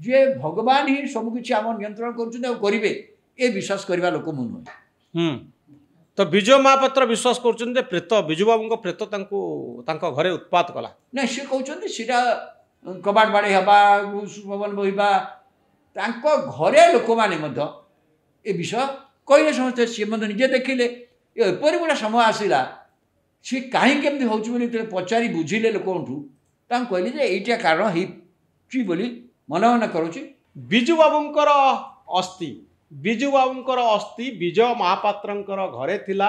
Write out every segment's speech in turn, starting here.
जे भगवान ही सबकि आम नियंत्रण करेंगे ये विश्वास करवा लोक मु नुहे। तो विजय महापात्र विश्वास कर प्रेत विजु बाबू प्रेत घरे उत्पात कला ना सी कहते सीटा कबाट बाड़े हवा पवन बहवा घरे लोक मैंने ये विषय कहले समस्ते सी निजे देखिले एपरी गोटे समय आसला सी कहीं केमती हो पचारि बुझिले लोक कहले ये कारण बोली मन मन करुच्ची। विजु बाबूंकर अस्थि विजय महापात्र घरे थिला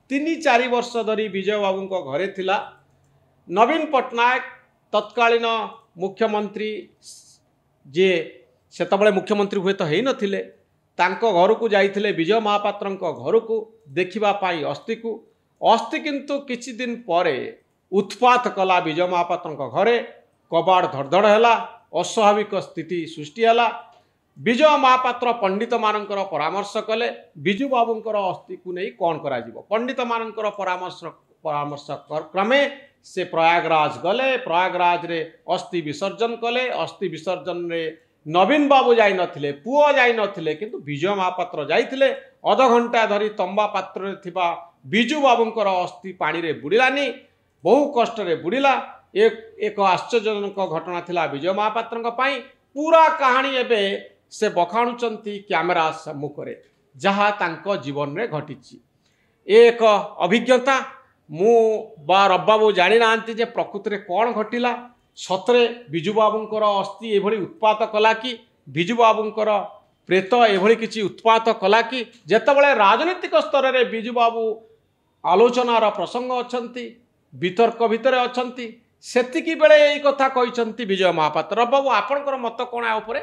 3-4 वर्ष धरी विजय बाबू घरे थिला। नवीन पट्टनायक तत्कालीन मुख्यमंत्री जे सेतबळे मुख्यमंत्री हुए तो हेई नथिले तांको घर को जाइथिले विजय महापात्र घर को देखिबा पाई अस्थि किंतु किछि दिन परे उत्पात कला विजय महापात्र घरे कबाड़ धड़धड़ हैला अस्वाभाविक स्थिति सृष्टि हैला। विजय महापात्र पंडित मानकर परामर्श कले विजु बाबूंकर अस्थि को नहीं कौन करा जीवो पंडित मानकर परामर्श क्रमे से प्रयागराज गले प्रयागराज रे अस्थि विसर्जन कले अस्थि विसर्जन रे नवीन बाबू जाई नथिले पुओ जाई नथिले किंतु विजय महापात्र जाइथिले अध घंटा धरी तंबा पात्र रे थिबा विजु बाबूंकर अस्थि पानी रे बुड़िलानी बहु कष्ट रे बुड़िला। एक आश्चर्यजनक घटना थिला विजय महापात्र पूरा कहानी एबे से बखाणुचंती कैमेरा सम्मुखरे जहाँ तांको जीवन रे घटिची एक अभिज्ञता मु बा रब्बाबू जानी नांती जे प्रकृति कौन घटिला सतरे विजु बाबूंकर अस्थि एभली उत्पात कला कि विजु बाबूंकर प्रेत एभली किछि उत्पात कला कि जेतबळे राजनीतिक स्तर रे विजु बाबू आलोचनार प्रसंग अछंती वितर्क भितर अछंती सेतिकी बेले एई कथा कहिसंती विजय महापात्र। बाबू आपनकर मत कोन आ उपरे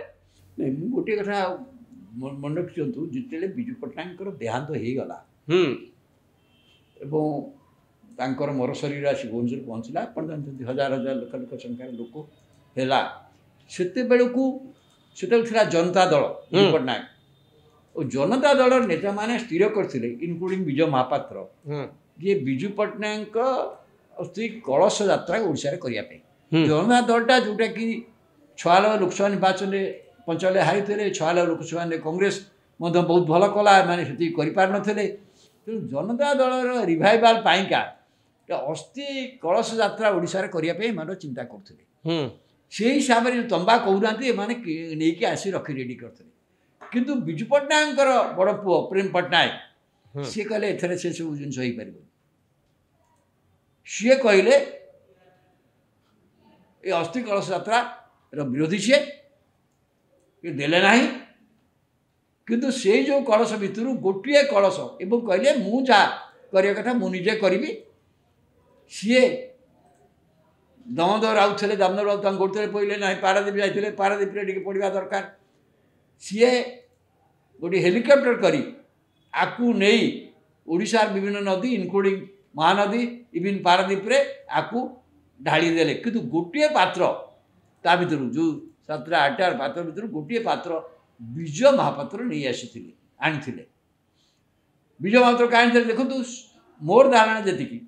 गोटे कथा मन रखिंतु जिते विजु पट्टनायक देहांत हो गला एवं मोर शरीर आसी भुवनेश्वर पहुँचला आप जानते हजार हजार लक्ष लक्ष संख्यार लोक है से बेलू से जनता दल विजु पट्टनायक और जनता दल नेता मैंने स्थिर करते इनक्लूडिंग विजय महापात्र ये विजु पट्टनायक अस्थि कलश यात्रा ओडिशा करने जनता दलटा जोटा कि 6 लोकसभा निर्वाचन में पंचायत हारी थे 6 लोकसभा कांग्रेस बहुत भल कला मैंने से कर तेणु जनता दल रिवाइवाल पाइका अस्थि कलश यात्रा ओडिशा करने चिंता करते से हिसाब से तंबा कहना नहीं आसी रखी रेडी करते किंतु विजु पट्टनायक बड़ पुओ प्रेम पट्टनायक सी कहले एथरे से सब जिन हो पार सी कहले ये अस्थि कलश यात्रा विरोधी सी ये देले ना किंतु से जो कलश भितर गोटे कलश एवं कहले मु जा करिया कथा मु निजे करी सी दमदर आउे दामोदर राउत गोटे पड़े ना पारादीप जाते पारादीप पड़ा दरकार सी गोटे हेलिकप्टर करी आकु नहीं ओडिशा विभिन्न नदी इनक्लूडिंग महानदी इवन पारादीप रे आकु ढाली देले किंतु गोटे पात्र ता भीतर जो 7-8 पात्र भीतर गोटे पात्र विजय महापात्र नहीं आसी आनी विजय महापात्र कहीं देखो मोर धारणा जी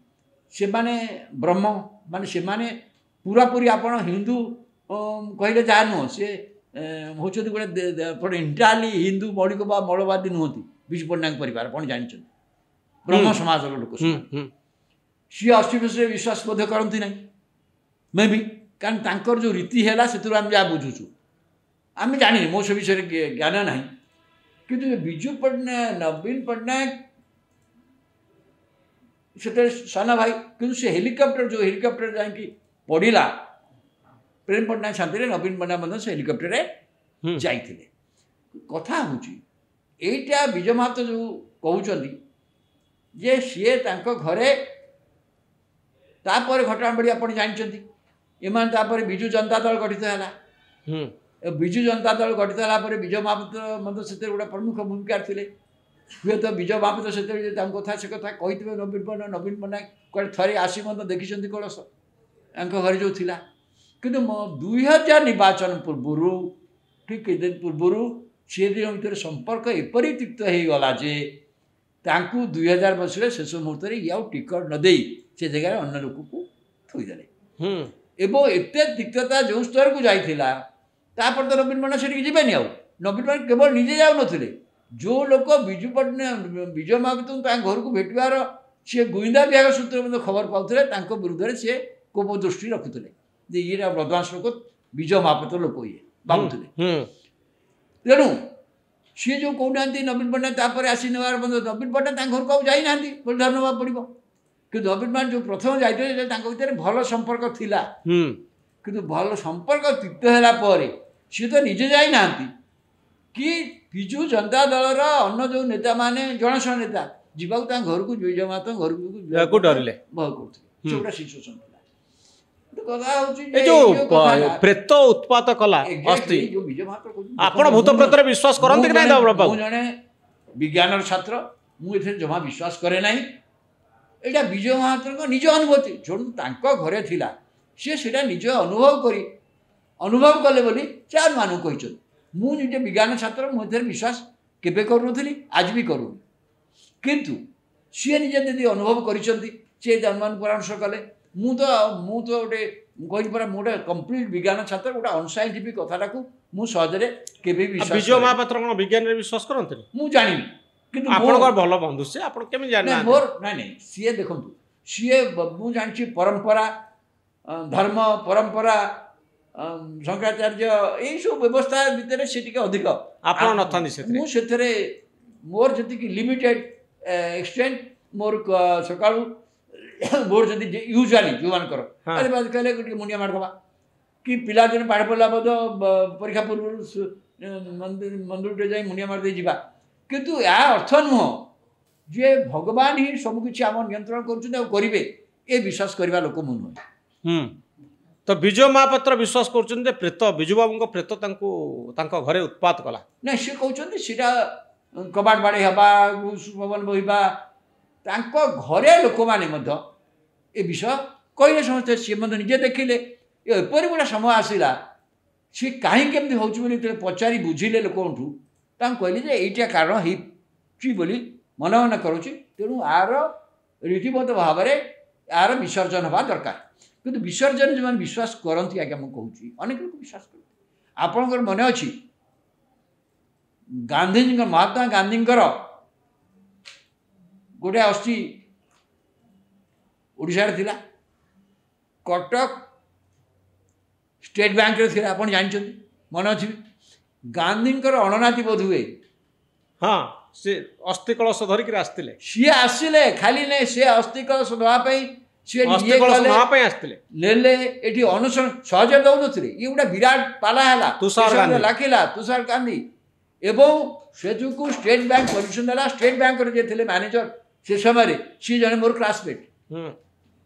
से माने ब्रह्म माने से माने पूरा पूरी आपण हिंदू कहले जहाँ नुह सी हूँ गोटे इंटाली हिंदू मौलिक मौलवादी नुहति विजु पट्टनायक परिवार आप जानते ब्रह्म समाज लोक सी अस्थि विषय विश्वास बोध करती ना मे भी कारण जो रीति है से जहाँ बुझुचु आम जानी मो से विषय ज्ञान ना कि विजु पट्टनायक नवीन पट्टनायक से साना भाई कि से हेलिकप्टर जो हेलिकप्टर जाकि पड़ा प्रेम पट्टनायक शांति नवीन पट्टनायक से हेलिकप्टर जाते कथा होटा विजय महापात्र जो कहते जे सी घरे तापर घटना बढ़ी आप जानते एम विजु जनता दल गठित है विजु जनता दल गठित है विजय महापात्र मतलब से गोटे प्रमुख भूमिका थे हुए तो विजय महापात्र से कथा से कथा कही नवीन पट्टनायक कड़े थे आसी देखी कलश घर जो थी कि 2000 निर्वाचन पूर्व ठीक कई दिन पूर्व सी दिन भर संपर्क एपरी तिक्त हो गला जे 2000 वर्ष शेष मुहूर्त ये टिकट नदे से जगह अन्य लोक को थोदेले एवं एत तिक्तता जो स्तर को जाइथिला तापर तो नवीन पट्टनायक सेठी जीवेनि आउ नवीन पट्टनायक केवल निजे जाऊ नथिले जो लोक विजु पट्टनायक विजय महापात्र घर को भेटवार सी गुइंदा विभाग सूत्र खबर पाते विरुद्ध सी कोप दृष्टि रखुले ये बदमाश लोक विजय महापात्र लोक ये भावुले तेणु सी जो कहना नवीन पट्टनायक आसी नेबार नवीन पट्टनायक घर को जाना धर ना पड़ो कि नवीन पट्टनायक जो प्रथम जाते भल संपर्क थिला कि भल संपर्क तीक्त है सी तो निजे जाना कि विजु जनता दल अन्न जो नेता माने जनाशुना नेता जीवाक घर को विजय महापात्र घर को डरले भय कर सिचुएसन प्रेत उत्पात कला आपण भूत प्रेत विश्वास करते कि नहीं जड़े विज्ञान छात्र मुझे जमा विश्वास करे ना यहाँ विजय महापात्र निज अनुभूति जो घरे थिला सी निज अनुभव कले बोली चार मानू कही मुझे विज्ञान छात्र मुझे विश्वास केबे करूनी आज भी करूनी किंतु सी निजे यदि अनुभव करी परामर्श कले मु तो गोटे कहपरा गोटे कंप्लीट विज्ञान छात्र गोटे अनसाइंटिफिक कथा को मुझे केबे विश्वास विजय महापात्र कौन विज्ञान रे विश्वास करते मु जानी किंतु आपन भल बंधु से आपन केमे जाना मोर नहीं सी देखंतु सी मु जानि परंपरा धर्म परंपरा शंकराचार्य यही सब व्यवस्था भितर से अधिक आपन नथानी से मोर जी लिमिटेड एक्सटेंट मोर सका मोर जदि यूजुआली जो मानकर अरे बात कहले मुंडिया मारदबा कि पिला दिन पाठ पढ़ला बद परीक्षा पूर्व मंदिर जाई मुंडिया मार दे जीवा किंतु या अर्थ नुह जे भगवान ही सब किछि आम नियंत्रण करेंगे ये विश्वास करवा लोक मु नुह तो विजय महापात्र विश्वास कर प्रेत विजु बाबू प्रेत घरे उत्पात कला ना सी कहते सीटा कबाट बाड़े हवा पवन बहवा घरे लोक मैंने ये विषय कहले समस्ते सी निजे देखिले एपरी गोटे समय आसला सी कहीं केमती हो पचारि बुझिले लोक कहले ये कारण होली मन मन करुच्ची तेणु आर रीतिबद्ध भाव में यार विसर्जन हवा दरकार किंतु विसर्जन जो विश्वास करती आज्ञा मुझे अनेक लोग विश्वास करते आपंकर मन अच्छी गांधीजी महात्मा गांधी गोटे अस्थि ओडिशा थिला कटक स्टेट बैंक रे थिला आपण जानछन मन अछि गांधी अणनाती बोध हुए हाँ से अस्थि कलश धरिक आसते सी आसिले खाली नहीं से अस्थि कलश दवाई ले अनुसरण सहज दौन ये गोटे विराट पाला है लाखिला तुषार गांधी एवं से जो स्टेट बैंक परमिशन देला स्टेट बैंक थे मैनेजर से समय सी जन मोर क्लासमेट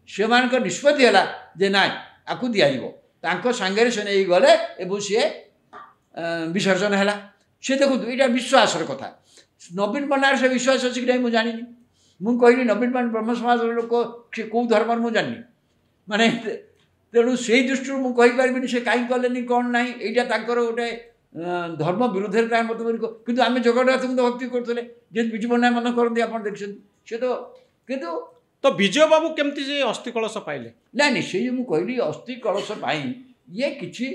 से निष्पत्ति है जे ना आपको दिज्व सांगे से नहीं गले सी विसर्जन है सी देखो यहाँ विश्वास कथा नवीन पट्टनायक से विश्वास अच्छी कि नहीं मुझे जानी मुझे कहली नवीन पट्टनायक ब्रह्म समाज लोक सी कौ धर्म मुझे जानी माने तेणु से दृष्टि मुझे कहीपरि से कहीं कले कौन ना यहाँ गोटे धर्म विरुद्ध मत कि आम जगन्नाथ को भक्ति करते जे विजु पट्टनायक मन करते आप देखते सी तो कितु तो विजय बाबू केमती अस्थि कलश पाइले ना नहीं से मुझे कहली अस्थि कलश ये किसी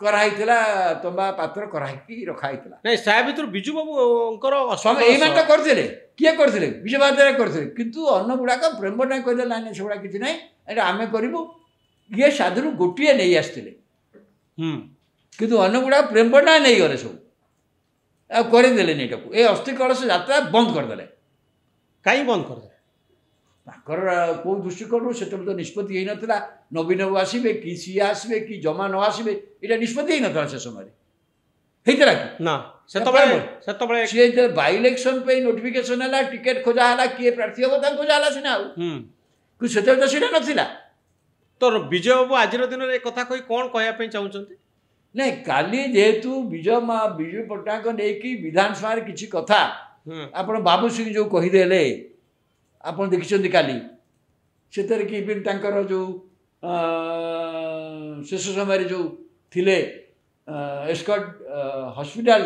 कराइला तंबा पात्र कराई रखाई नहीं सा भर विजु बाबू समय ये तो करते किए करते विजय महापात्र करते किंतु अन्न गुड़ाक प्रेम पट्टनायक कहते ना से गुड़ा किसी ना आम करूँ ये साधु गोटे नहीं आसते किंतु अन्न गुड़ा प्रेम पट्टनायक नहीं गले सब करदे ये अस्थि कलश यात्रा बंद करदे कहीं बंद कर कौ दृष्टिकोण से तो निष्पत्ति हो नाला नवीन बाबू आसवे कि सी आसवे कि जमा न आसवे ये निष्पत्ति हो नाला से समय होता कि ना सी बाई इलेक्शन पे नोटिफिकेशन है टिकेट खोजा है किए प्रार्थी हम खोजा है सीना से तो सीटा नाला तो विजय बाबू आज दिन में एक कथा कही कौन कहना चाहते नहीं काली जेहेतु विजु पट्टनायक नहीं विधानसभा किसी कथा आप बाबू सिंह जो कहीदे आप देखते काली से जो शेष समय जो थिले Escort hospital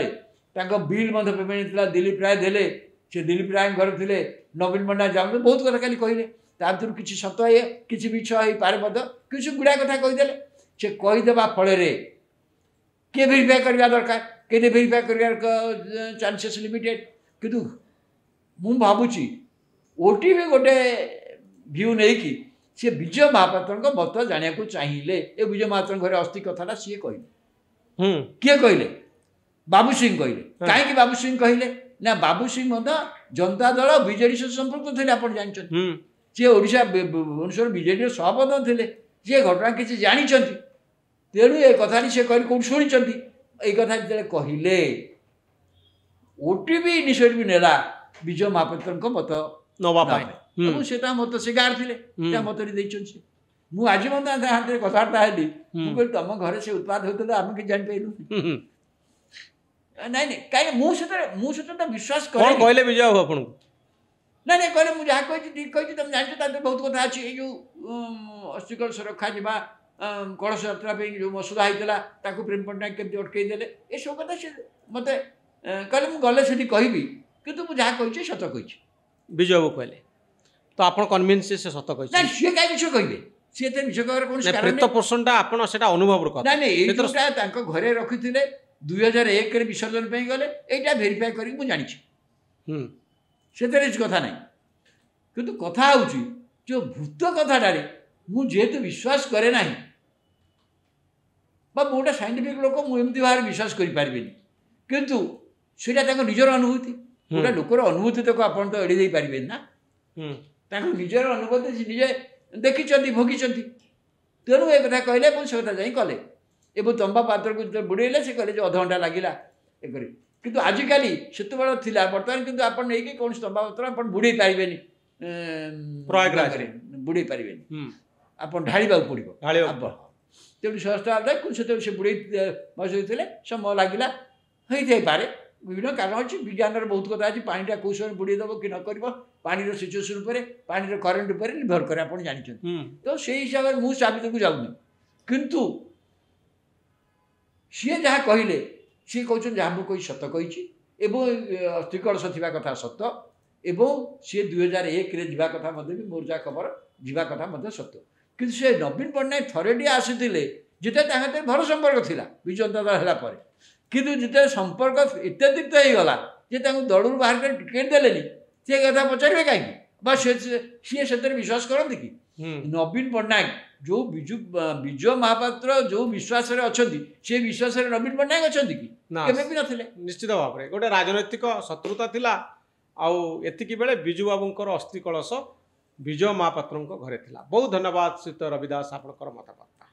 bill payment Dilip Rai देले से दिलीप राय घर थे नवीन पट्टनायक जाऊँ बहुत कथा खाली कहले भर किसी सत है किसी मिछ हो पारे किसी गुड़ा कथा कहीदे से कहीदेवा फल किए भेरीफाए करवा दरकार के भेरीफाए कर चांसेस लिमिटेड किंतु मु भावुची ओटीवी गोटे भ्यू नहीं कि सी विजय महापात्र मत जाना चाहिए ए विजय महापात्र घरे अस्थि कथा सी कहले किए कहले बाबू सिंह कहले कहीं बाबू सिंह कहले ना बाबू सिंह जनता दल बीजेडी सहित संपर्क थे आप जानते सी ओडिशा भुवनेश्वर बीजेडी सभापति थे सी घटना किसी जानी तेणु ए कथा सी कह कौन शुणी ये कथा जो कहले ओटीवी इनिशिएटिव नेला विजय महापात्र मत नवा से मत से गार थे मत मुझे आज हाथ में कथबार्ता हेली मुझे तुम घर से उत्पाद होते आम कि जापारू ना कहीं मुझे विश्वास कहले विजय बाबू आपन ना कहले मुझे जहाँ कही तुम जानते बहुत कथा अच्छी ये जो अस्थि कलश रखा जा कलश यात्रा जो मसुदा होता प्रेम पट्टनायक केमती अटकईदे ये सब कथा से मत कहले मुझे गले से कहबी कितु मुझे जहाँ कही सत कही विजय बाबू कहले तो आप कन्विन्स से सत कही सी कहीं मिछ कहे सी मिछ कह प्रेत पोषणटा आप अनुभव ना ना घरे रखी 2001 विसर्जन गले यहाँ भेरीफाए कर जानी से कथा ना किंतु कथा हूँ जो भूत कथाटे मुझे विश्वास करे ना गोटे साइंटिफिक लोक मुझे भाव विश्वास करें किंतु सेटा निजर अनुभूति गोटे लोकर अनुभूति तक आप एड़ी दे पारे ना निजर अनुभूति निजे देखी भोगी तेणु ये कथा कहले से कथा जाई कले एवं तंबा पात्र को बुड़ेले से कहले जो अध घंटा लगिला किंतु आजिकल से बर्तमान किंतु आप नहीं कौन तंबा पत्र आप बुड़े पारे प्रयागराज बुड़े पारे आप ढाड़ा पड़ो तेणु सहस्त्र से बुड़े बसते समय लगिला हो पारे विभिन्न कारण अच्छी विज्ञान बहुत कथा अच्छी पानीटा कौ समय बुड़ेदेव कि न कर पानी सिचुएसन पर पानी करेन्ट पर निर्भर करे आप जानते तो से हिसाब से मुझे साबित को जाऊनी किंतु सी जहाँ कहले सी कहते जहाँ मुझे कही सत कही अस्थि कलश थी कथा सत एवं सी 2001 जा कथा मोर जहाँ खबर जा कथा सत्य कि से नवीन पट्टनायक थरेटी आसी जिते भल संपर्क था विजु जनता दल है किंतु जिते संपर्क एत तीर्थ होगला जे दलू बाहर कर टिकेट देले सी कथा पचारे कहीं सी से विश्वास करते कि नवीन पट्टनायक जो विजय महापात्र जो विश्वास अच्छा सी विश्वास नवीन पट्टनायक अच्छा कि केबे भी नथिले निश्चित भाव में गोटे राजनैतिक शत्रुता थिला आउ एतिकी बेले विजु बाबूंकर अस्थि कलश विजय महापात्र घरे थिला। बहुत धन्यवाद श्रीयुत रवि दास आपनकर मतबार्ता।